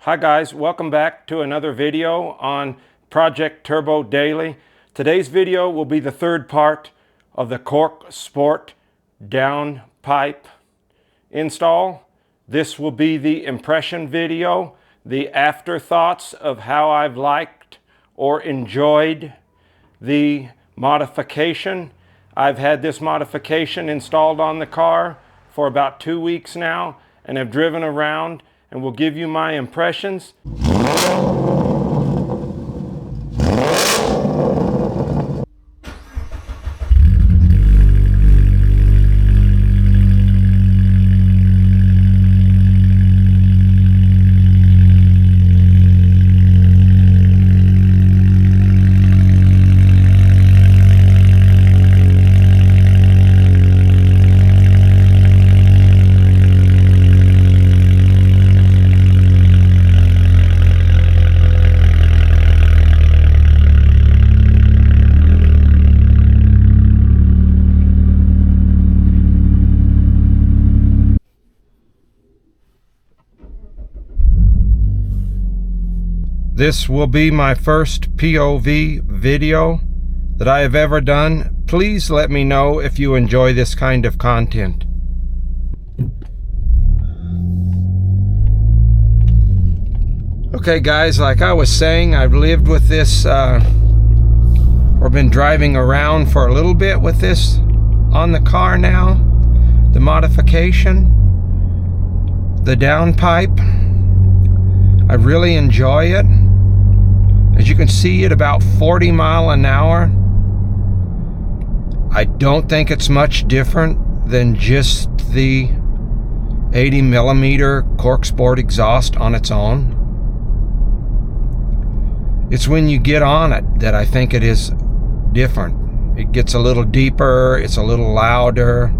Hi guys, welcome back to another video on Project Turbo Daily. Today's video will be the third part of the Corksport Downpipe install. This will be the impression video, the afterthoughts of how I've liked or enjoyed the modification. I've had this modification installed on the car for about 2 weeks now and have driven around and will give you my impressions. This will be my first POV video that I have ever done. Please let me know if you enjoy this kind of content. Okay guys, like I was saying, I've lived with this or been driving around for a little bit with this on the car now. The modification, the downpipe, I really enjoy it. As you can see, at about 40 miles an hour, I don't think it's much different than just the 80mm Corksport exhaust on its own. It's when you get on it that I think it is different. It gets a little deeper, it's a little louder.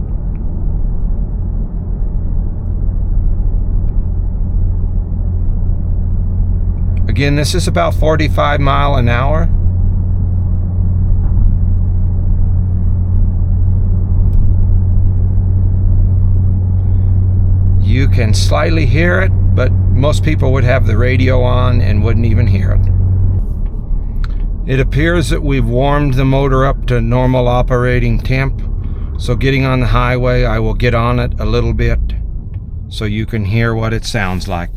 Again, this is about 45 miles an hour. You can slightly hear it, but most people would have the radio on and wouldn't even hear it. It appears that we've warmed the motor up to normal operating temp. So getting on the highway, I will get on it a little bit so you can hear what it sounds like.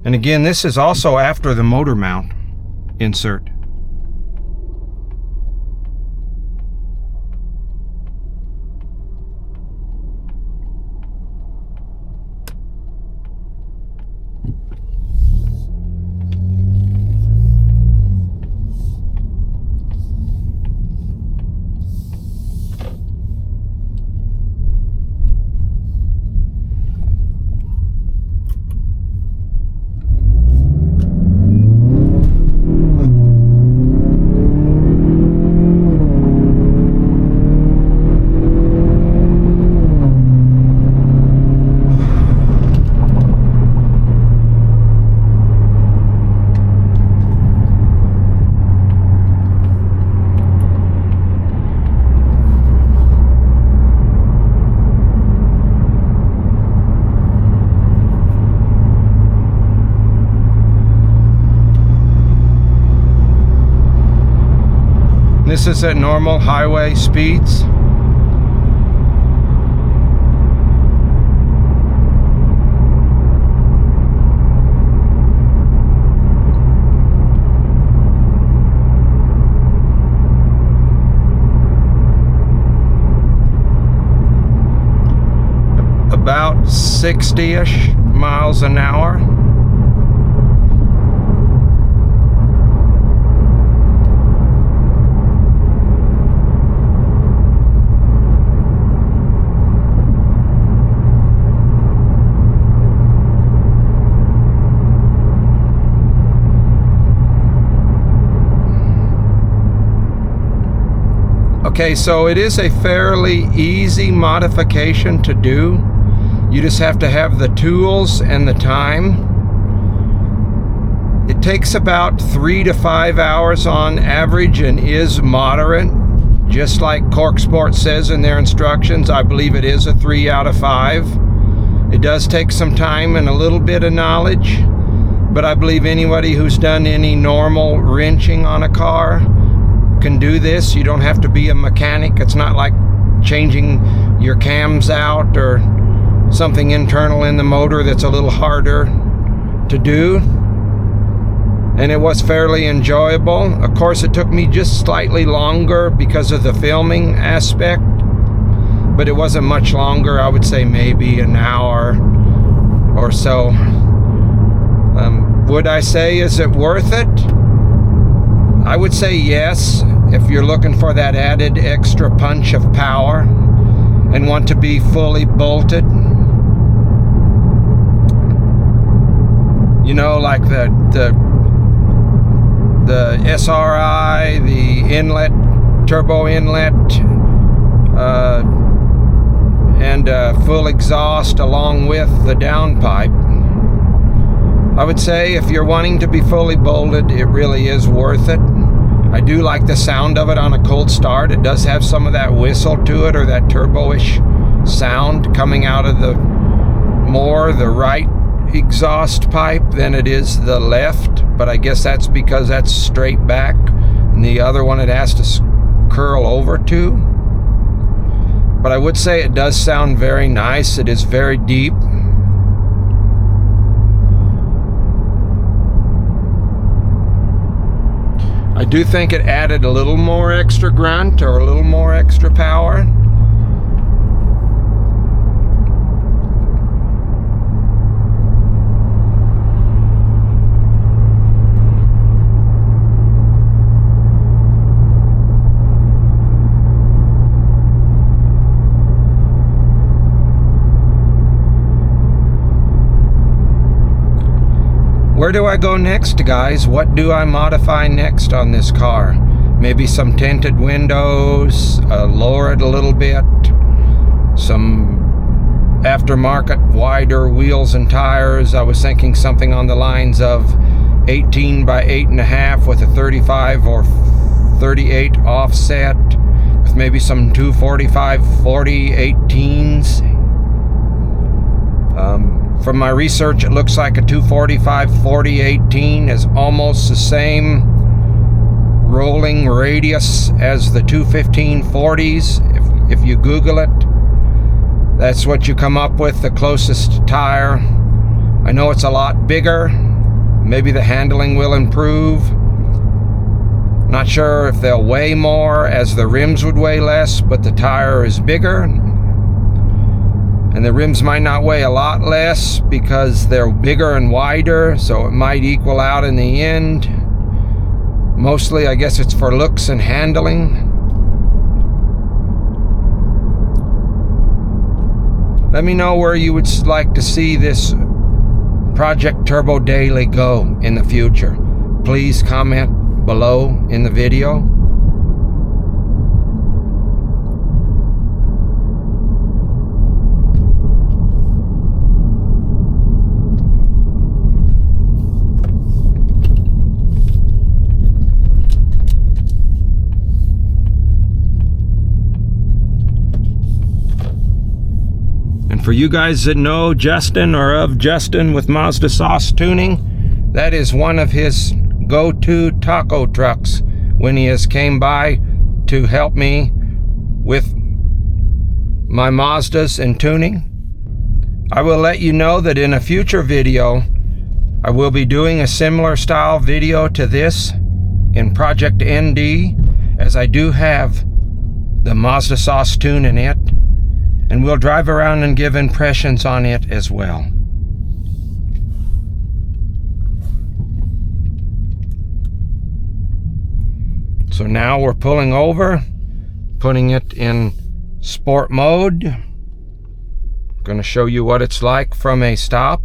And again, this is also after the motor mount insert. This is at normal highway speeds. About 60-ish miles an hour. Okay, so it is a fairly easy modification to do. You just have to have the tools and the time. It takes about 3 to 5 hours on average and is moderate. Just like Corksport says in their instructions, I believe it is a 3 out of 5. It does take some time and a little bit of knowledge, but I believe anybody who's done any normal wrenching on a car can do this. You don't have to be a mechanic. It's not like changing your cams out or something internal in the motor that's a little harder to do. And it was fairly enjoyable. Of course, it took me just slightly longer because of the filming aspect, but it wasn't much longer. I would say maybe an hour or so. Would I say, is it worth it? I would say yes, if you're looking for that added extra punch of power and want to be fully bolted. You know, like the SRI, the inlet, turbo inlet, and full exhaust along with the downpipe. I would say if you're wanting to be fully bolted, it really is worth it. I do like the sound of it on a cold start. It does have some of that whistle to it, or that turbo-ish sound coming out of the right exhaust pipe than it is the left, but I guess that's because that's straight back and the other one it has to curl over to. But I would say it does sound very nice. It is very deep. I do think it added a little more extra grunt or a little more extra power. Where do I go next, guys? What do I modify next on this car? Maybe some tinted windows, lower it a little bit, some aftermarket wider wheels and tires. I was thinking something on the lines of 18 by 8.5 with a 35 or 38 offset, with maybe some 245 40 18s. From my research, it looks like a 245 40 18 is almost the same rolling radius as the 215 40s. If you Google it, that's what you come up with, the closest tire. I know it's a lot bigger. Maybe the handling will improve. Not sure if they'll weigh more, as the rims would weigh less, but the tire is bigger. And the rims might not weigh a lot less because they're bigger and wider, so it might equal out in the end. Mostly, I guess it's for looks and handling. Let me know where you would like to see this Project Turbo Daily go in the future. Please comment below in the video. For you guys that know Justin or of Justin with Mazda Sause tuning, that is one of his go-to taco trucks when he has came by to help me with my Mazdas and tuning. I will let you know that in a future video I will be doing a similar style video to this in Project ND, as I do have the Mazda Sause tune in it. And we'll drive around and give impressions on it as well. So now we're pulling over, putting it in sport mode. I'm going to show you what it's like from a stop.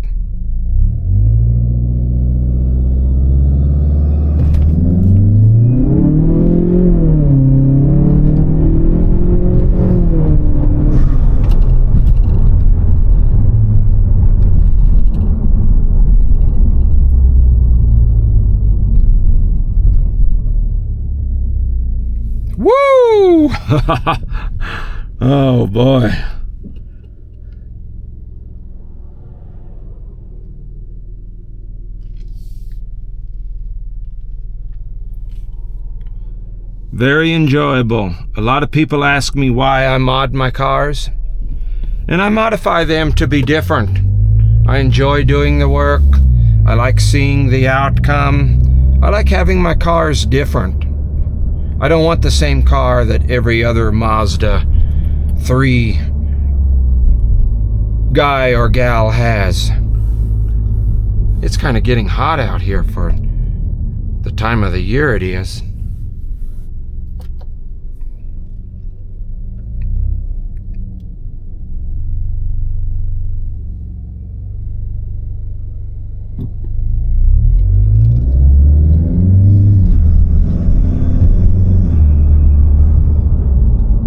Woo! Oh boy. Very enjoyable. A lot of people ask me why I mod my cars, and I modify them to be different. I enjoy doing the work. I like seeing the outcome. I like having my cars different. I don't want the same car that every other Mazda 3 guy or gal has. It's kind of getting hot out here for the time of the year it is.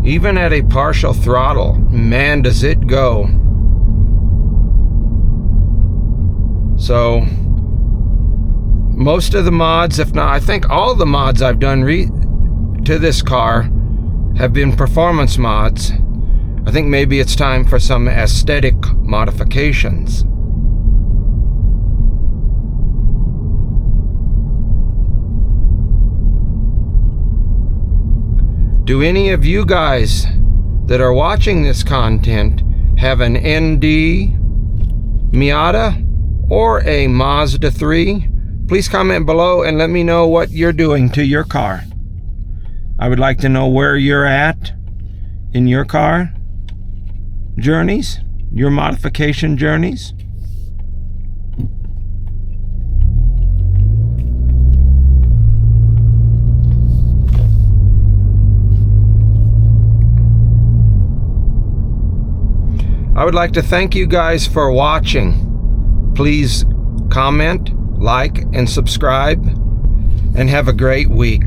Even at a partial throttle, man, does it go. So, most of the mods, if not, I think all the mods I've done to this car have been performance mods. I think maybe it's time for some aesthetic modifications. Do any of you guys that are watching this content have an ND Miata or a Mazda 3? Please comment below and let me know what you're doing to your car. I would like to know where you're at in your car journeys, your modification journeys. I would like to thank you guys for watching. Please comment, like, and subscribe, and have a great week.